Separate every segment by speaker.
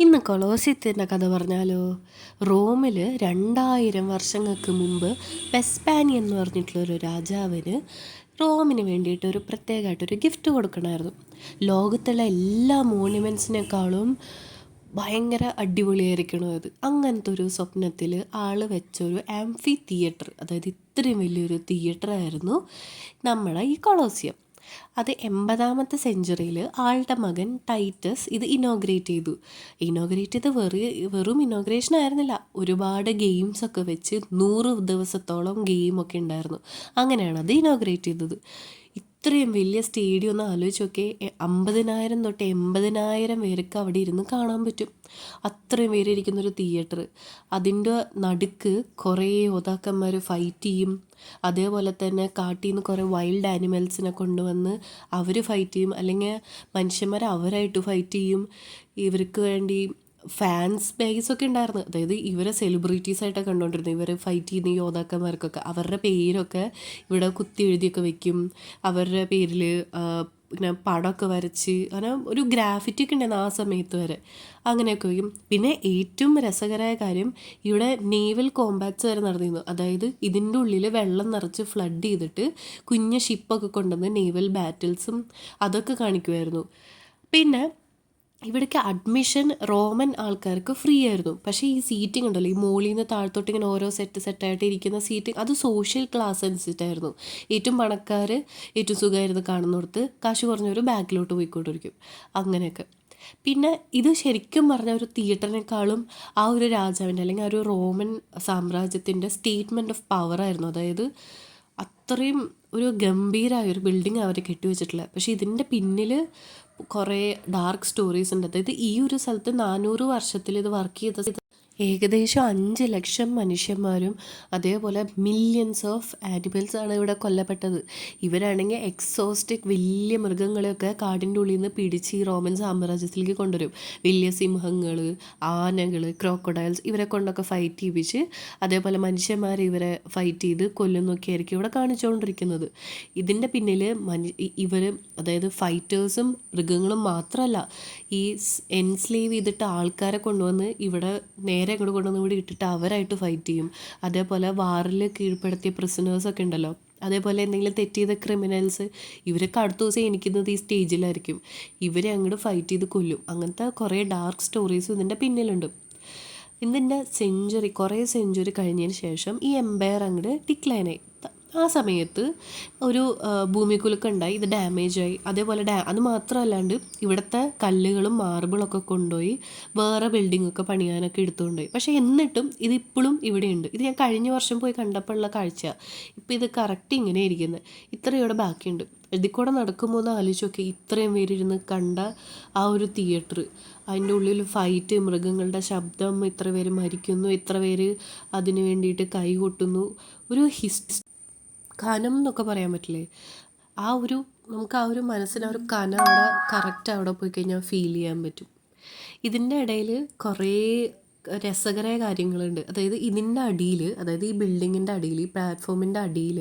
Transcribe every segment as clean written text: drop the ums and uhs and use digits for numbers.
Speaker 1: ഇന്ന് കൊളോസിയത്തിൻ്റെ കഥ പറഞ്ഞാലോ. റോമിൽ 2000 വർഷങ്ങൾക്ക് മുമ്പ് വെസ്പാനി എന്ന് പറഞ്ഞിട്ടുള്ളൊരു രാജാവിന് റോമിന് വേണ്ടിയിട്ട് ഒരു പ്രത്യേകമായിട്ടൊരു ഗിഫ്റ്റ് കൊടുക്കണമായിരുന്നു. ലോകത്തുള്ള എല്ലാ മോണ്യുമെൻറ്റ്സിനേക്കാളും ഭയങ്കര അടിപൊളിയായിരിക്കണം അത്. അങ്ങനത്തെ ഒരു സ്വപ്നത്തിൽ ആൾ വെച്ചൊരു ആംഫി തിയേറ്റർ, അതായത് ഇത്രയും വലിയൊരു തിയേറ്റർ ആയിരുന്നു നമ്മുടെ ഈ കൊളോസിയം. അത് 80ാമത്തെ സെഞ്ച്വറിയിൽ ആളുടെ മകൻ ടൈറ്റസ് ഇത് ഇനോഗ്രേറ്റ് ചെയ്തു. വെറും ഇനോഗ്രേഷൻ ആയിരുന്നില്ല, ഒരുപാട് ഗെയിംസൊക്കെ വെച്ച് 100 ദിവസത്തോളം ഗെയിമൊക്കെ ഉണ്ടായിരുന്നു. അങ്ങനെയാണ് അത് ഇനോഗ്രേറ്റ് ചെയ്തത്. ഇത്രയും വലിയ സ്റ്റേഡിയം ഒന്ന് ആലോചിച്ച് നോക്കി. 50,000 തൊട്ട് 80,000 പേർക്ക് അവിടെ ഇരുന്ന് കാണാൻ പറ്റും. അത്രയും പേര് ഇരിക്കുന്നൊരു തിയേറ്റർ. അതിൻ്റെ നടുക്ക് കുറേ യോദ്ധാക്കന്മാർ ഫൈറ്റ് ചെയ്യും. അതേപോലെ തന്നെ കാട്ടിൽ നിന്ന് കുറേ വൈൽഡ് ആനിമൽസിനെ കൊണ്ടുവന്ന് അവർ ഫൈറ്റ് ചെയ്യും, അല്ലെങ്കിൽ മനുഷ്യന്മാർ അവരായിട്ട് ഫൈറ്റ് ചെയ്യും. ഇവർക്ക് വേണ്ടി ഫാൻസ് ബേസൊക്കെ ഉണ്ടായിരുന്നു. അതായത് ഇവരെ സെലിബ്രിറ്റീസായിട്ടൊക്കെ കണ്ടുകൊണ്ടിരുന്നത്. ഇവർ ഫൈറ്റ് ചെയ്യുന്ന യോദ്ധാക്കന്മാർക്കൊക്കെ അവരുടെ പേരൊക്കെ ഇവിടെ കുത്തി എഴുതിയൊക്കെ വെക്കും. അവരുടെ പേരിൽ പിന്നെ പടമൊക്കെ വരച്ച് അങ്ങനെ ഒരു ഗ്രാഫിറ്റി ഒക്കെ ഉണ്ടായിരുന്നു ആ സമയത്ത് വരെ. അങ്ങനെയൊക്കെ വയ്ക്കും. പിന്നെ ഏറ്റവും രസകരമായ കാര്യം, ഇവിടെ നേവൽ കോമ്പാറ്റ്സ് വരെ നടന്നിരുന്നു. അതായത് ഇതിൻ്റെ ഉള്ളിൽ വെള്ളം നിറച്ച് ഫ്ലഡ് ചെയ്തിട്ട് കുഞ്ഞ് ഷിപ്പൊക്കെ കൊണ്ടുവന്ന് നേവൽ ബാറ്റിൽസും അതൊക്കെ കാണിക്കുമായിരുന്നു. പിന്നെ ഇവിടേക്ക് അഡ്മിഷൻ റോമൻ ആൾക്കാർക്ക് ഫ്രീ ആയിരുന്നു. പക്ഷേ ഈ സീറ്റിംഗ് ഉണ്ടല്ലോ, ഈ മോളിൽ നിന്ന് താഴത്തോട്ട് ഇങ്ങനെ ഓരോ സെറ്റായിട്ട് ഇരിക്കുന്ന സീറ്റിംഗ്, അത് സോഷ്യൽ ക്ലാസ് അനുസരിച്ചിട്ടായിരുന്നു. ഏറ്റവും പണക്കാർ ഏറ്റവും സുഖമായിരുന്നു കാണുന്നിടത്ത്, കാശ് കുറഞ്ഞവർ ബാക്കിലോട്ട് പോയിക്കൊണ്ടിരിക്കും. അങ്ങനെയൊക്കെ. പിന്നെ ഇത് ശരിക്കും പറഞ്ഞ ഒരു തിയേറ്ററിനേക്കാളും ആ ഒരു രാജാവിൻ്റെ അല്ലെങ്കിൽ ആ ഒരു റോമൻ സാമ്രാജ്യത്തിൻ്റെ സ്റ്റേറ്റ്മെൻറ്റ് ഓഫ് പവറായിരുന്നു. അതായത് അത്രയും ഒരു ഗംഭീരമായ ഒരു ബിൽഡിംഗ് അവർ കെട്ടിവെച്ചിട്ടില്ല. പക്ഷേ ഇതിൻ്റെ പിന്നിൽ കുറേ ഡാർക്ക് സ്റ്റോറീസ് ഉണ്ട്. അതായത് ഈ ഒരു സ്ഥലത്ത് 400 വർഷത്തിൽ ഇത് വർക്ക് ചെയ്ത ഏകദേശം 5 ലക്ഷം മനുഷ്യന്മാരും അതേപോലെ മില്യൺസ് ഓഫ് ആനിമൽസാണ് ഇവിടെ കൊല്ലപ്പെട്ടത്. ഇവരാണെങ്കിൽ എക്സോസ്റ്റിക് വലിയ മൃഗങ്ങളെയൊക്കെ കാടിൻ്റെ ഉള്ളിൽ നിന്ന് പിടിച്ച് ഈ റോമൻ സാമ്രാജ്യത്തിലേക്ക് കൊണ്ടുവരും. വലിയ സിംഹങ്ങൾ, ആനകൾ, ക്രോക്കഡൈൽസ്, ഇവരെ കൊണ്ടൊക്കെ ഫൈറ്റ് ചെയ്യിപ്പിച്ച് അതേപോലെ മനുഷ്യന്മാർ ഇവരെ ഫൈറ്റ് ചെയ്ത് കൊല്ലുന്നൊക്കെ ആയിരിക്കും ഇവിടെ കാണിച്ചുകൊണ്ടിരിക്കുന്നത്. ഇതിൻ്റെ പിന്നിൽ ഇവർ, അതായത് ഫൈറ്റേഴ്സും മൃഗങ്ങളും മാത്രമല്ല, ഈ എൻസ്ലേവ് ചെയ്തിട്ട് ആൾക്കാരെ കൊണ്ടുവന്ന് ഇവിടെ നേരെ അങ്ങോട്ട് കൊണ്ടുവന്ന് ഇവിടെ ഇട്ടിട്ട് അവരായിട്ട് ഫൈറ്റ് ചെയ്യും. അതേപോലെ വാറിൽ കീഴ്പ്പെടുത്തിയ പ്രിസണേഴ്സൊക്കെ ഉണ്ടല്ലോ, അതേപോലെ എന്തെങ്കിലും തെറ്റ് ചെയ്ത ക്രിമിനൽസ്, ഇവരൊക്കെ അടുത്ത ദിവസം എനിക്കുന്നത് ഈ സ്റ്റേജിലായിരിക്കും. ഇവരെ അങ്ങോട്ട് ഫൈറ്റ് ചെയ്ത് കൊല്ലും. അങ്ങനത്തെ കുറേ ഡാർക്ക് സ്റ്റോറീസ് ഇതിൻ്റെ പിന്നിലുണ്ട്. കുറേ സെഞ്ച്വറി കഴിഞ്ഞതിന് ശേഷം ഈ എംപയർ അങ്ങോട്ട് ഡിക്ലൈനായി. ആ സമയത്ത് ഒരു ഭൂമികുലുക്കം ഉണ്ടായി, ഇത് ഡാമേജായി. അതേപോലെ അത് മാത്രമല്ലാണ്ട് ഇവിടുത്തെ കല്ലുകളും മാർബിളൊക്കെ കൊണ്ടുപോയി വേറെ ബിൽഡിങ്ങൊക്കെ പണിയാനൊക്കെ എടുത്തുകൊണ്ടുപോയി. പക്ഷേ എന്നിട്ടും ഇതിപ്പോഴും ഇവിടെയുണ്ട്. ഇത് ഞാൻ കഴിഞ്ഞ വർഷം പോയി കണ്ടപ്പോൾ ഉള്ള കാഴ്ച. ഇപ്പോൾ ഇത് കറക്റ്റ് ഇങ്ങനെ ഇരിക്കുന്നത്. ഇത്രയും ഇവിടെ ബാക്കിയുണ്ട്. ഇതിൽ കൂടെ നടക്കുമ്പോൾ ഒന്ന് ആലോചിച്ച് നോക്കി, ഇത്രയും പേരിരുന്ന് കണ്ട ആ ഒരു തിയേറ്റർ, അതിൻ്റെ ഉള്ളിൽ ഫൈറ്റ്, മൃഗങ്ങളുടെ ശബ്ദം, ഇത്ര പേര് മരിക്കുന്നു, ഇത്ര പേര് അതിന് വേണ്ടിയിട്ട് കൈ കൊട്ടുന്നു. ഒരു കനം എന്നൊക്കെ പറയാൻ പറ്റില്ലേ, നമുക്ക് ആ ഒരു മനസ്സിന് ആ ഒരു കനം അവിടെ കറക്റ്റ് അവിടെ പോയി കഴിഞ്ഞാൽ ഫീൽ ചെയ്യാൻ പറ്റും. ഇതിൻ്റെ ഇടയിൽ കുറേ രസകരമായ കാര്യങ്ങളുണ്ട്. അതായത് ഇതിൻ്റെ അടിയിൽ, അതായത് ഈ ബിൽഡിങ്ങിൻ്റെ അടിയിൽ, ഈ പ്ലാറ്റ്ഫോമിൻ്റെ അടിയിൽ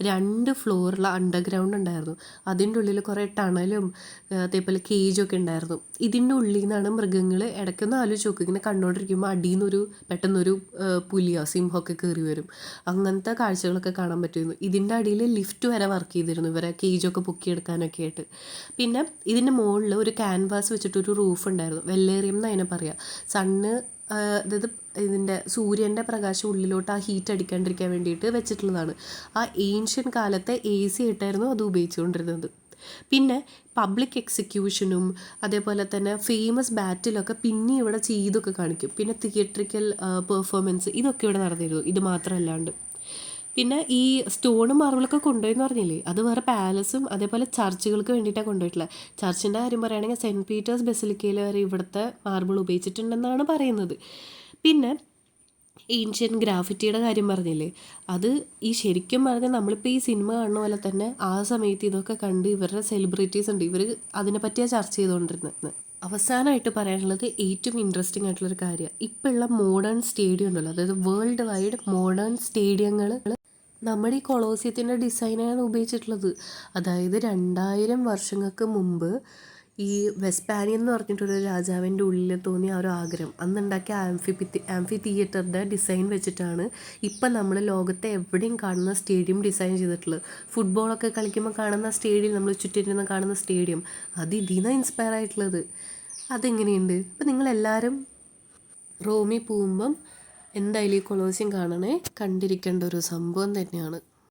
Speaker 1: 2 ഫ്ലോറുള്ള അണ്ടർഗ്രൗണ്ട് ഉണ്ടായിരുന്നു. അതിൻ്റെ ഉള്ളിൽ കുറേ ടണലും അതേപോലെ കേജൊക്കെ ഉണ്ടായിരുന്നു. ഇതിൻ്റെ ഉള്ളിൽ നിന്നാണ് മൃഗങ്ങൾ ഇടയ്ക്കൊന്ന് ആലോചിച്ച് നോക്കും, ഇങ്ങനെ കണ്ടുകൊണ്ടിരിക്കുമ്പോൾ അടിയിൽ നിന്നൊരു പെട്ടെന്നൊരു പുലിയോ സിംഹമൊക്കെ കയറി വരും. അങ്ങനത്തെ കാഴ്ചകളൊക്കെ കാണാൻ പറ്റുമായിരുന്നു. ഇതിൻ്റെ അടിയിൽ ലിഫ്റ്റ് വരെ വർക്ക് ചെയ്തിരുന്നു, ഇവരെ കേജൊക്കെ പൊക്കിയെടുക്കാനൊക്കെ ആയിട്ട്. പിന്നെ ഇതിൻ്റെ മുകളിൽ ഒരു ക്യാൻവാസ് വെച്ചിട്ടൊരു റൂഫ് ഉണ്ടായിരുന്നു. വെള്ളേറിയം എന്ന് അതിനെ പറയാം. അതായത് ഇതിൻ്റെ സൂര്യൻ്റെ പ്രകാശം ഉള്ളിലോട്ട് ആ ഹീറ്റ് അടിക്കാണ്ടിരിക്കാൻ വേണ്ടിയിട്ട് വെച്ചിട്ടുള്ളതാണ്. ആ ഏൻഷ്യൻ കാലത്തെ AC ആയിട്ടായിരുന്നു അത് ഉപയോഗിച്ചുകൊണ്ടിരുന്നത്. പിന്നെ പബ്ലിക് എക്സിക്യൂഷനും അതേപോലെ തന്നെ ഫേമസ് ബാറ്റിലൊക്കെ പിന്നെ ഇവിടെ ചെയ്തൊക്കെ കാണിക്കും. പിന്നെ തിയേറ്ററിക്കൽ പെർഫോമൻസ് ഇതൊക്കെ ഇവിടെ നടന്നിരുന്നു. ഇത് മാത്രമല്ലാണ്ട് പിന്നെ ഈ സ്റ്റോണും മാർബിളൊക്കെ കൊണ്ടുപോയെന്ന് പറഞ്ഞില്ലേ, അത് വേറെ പാലസും അതേപോലെ ചർച്ചുകൾക്ക് വേണ്ടിയിട്ടാണ് കൊണ്ടുപോയിട്ടുള്ളത്. ചർച്ചിൻ്റെ കാര്യം പറയുകയാണെങ്കിൽ സെൻറ്റ് പീറ്റേഴ്സ് ബെസിലിക്കയിൽ വരെ ഇവിടുത്തെ മാർബിൾ ഉപയോഗിച്ചിട്ടുണ്ടെന്നാണ് പറയുന്നത്. പിന്നെ ഏൻഷ്യൻ ഗ്രാഫിറ്റിയുടെ കാര്യം പറഞ്ഞില്ലേ, അത് ഈ ശരിക്കും പറഞ്ഞാൽ നമ്മളിപ്പോൾ ഈ സിനിമ കാണുന്ന പോലെ തന്നെ ആ സമയത്ത് ഇതൊക്കെ കണ്ട് ഇവരുടെ സെലിബ്രിറ്റീസ് ഉണ്ട്, ഇവർ അതിനെപ്പറ്റിയാണ് ചർച്ച ചെയ്തുകൊണ്ടിരുന്നത്. അവസാനമായിട്ട് പറയാനുള്ളത് ഏറ്റവും ഇൻട്രസ്റ്റിംഗ് ആയിട്ടുള്ളൊരു കാര്യം, ഇപ്പോൾ ഉള്ള മോഡേൺ സ്റ്റേഡിയം ഉണ്ടല്ലോ, അതായത് വേൾഡ് വൈഡ് മോഡേൺ സ്റ്റേഡിയങ്ങൾ നമ്മുടെ ഈ കൊളോസിയത്തിൻ്റെ ഡിസൈനാണ് ഉപയോഗിച്ചിട്ടുള്ളത്. അതായത് 2000 വർഷങ്ങൾക്ക് മുമ്പ് ഈ വെസ്പാനിയൻ എന്ന് പറഞ്ഞിട്ടൊരു രാജാവിൻ്റെ ഉള്ളിൽ തോന്നിയ ആ ഒരു ആഗ്രഹം അന്നുണ്ടാക്കിയ ആംഫി തിയേറ്ററിൻ്റെ ഡിസൈൻ വെച്ചിട്ടാണ് ഇപ്പം നമ്മൾ ലോകത്തെ എവിടെയും കാണുന്ന സ്റ്റേഡിയം ഡിസൈൻ ചെയ്തിട്ടുള്ളത്. ഫുട്ബോളൊക്കെ കളിക്കുമ്പോൾ കാണുന്ന സ്റ്റേഡിയം, നമ്മൾ ചുറ്റിരുന്ന് കാണുന്ന സ്റ്റേഡിയം, അത് ഇതിൽ നിന്നാണ് ഇൻസ്പയർ ആയിട്ടുള്ളത്. അതെങ്ങനെയുണ്ട്? അപ്പം നിങ്ങളെല്ലാവരും റോമിൽ പോകുമ്പം എന്തായാലും ഈ കൊളോസിയം കാണണേ, കണ്ടിരിക്കേണ്ട ഒരു സംഭവം തന്നെയാണ്.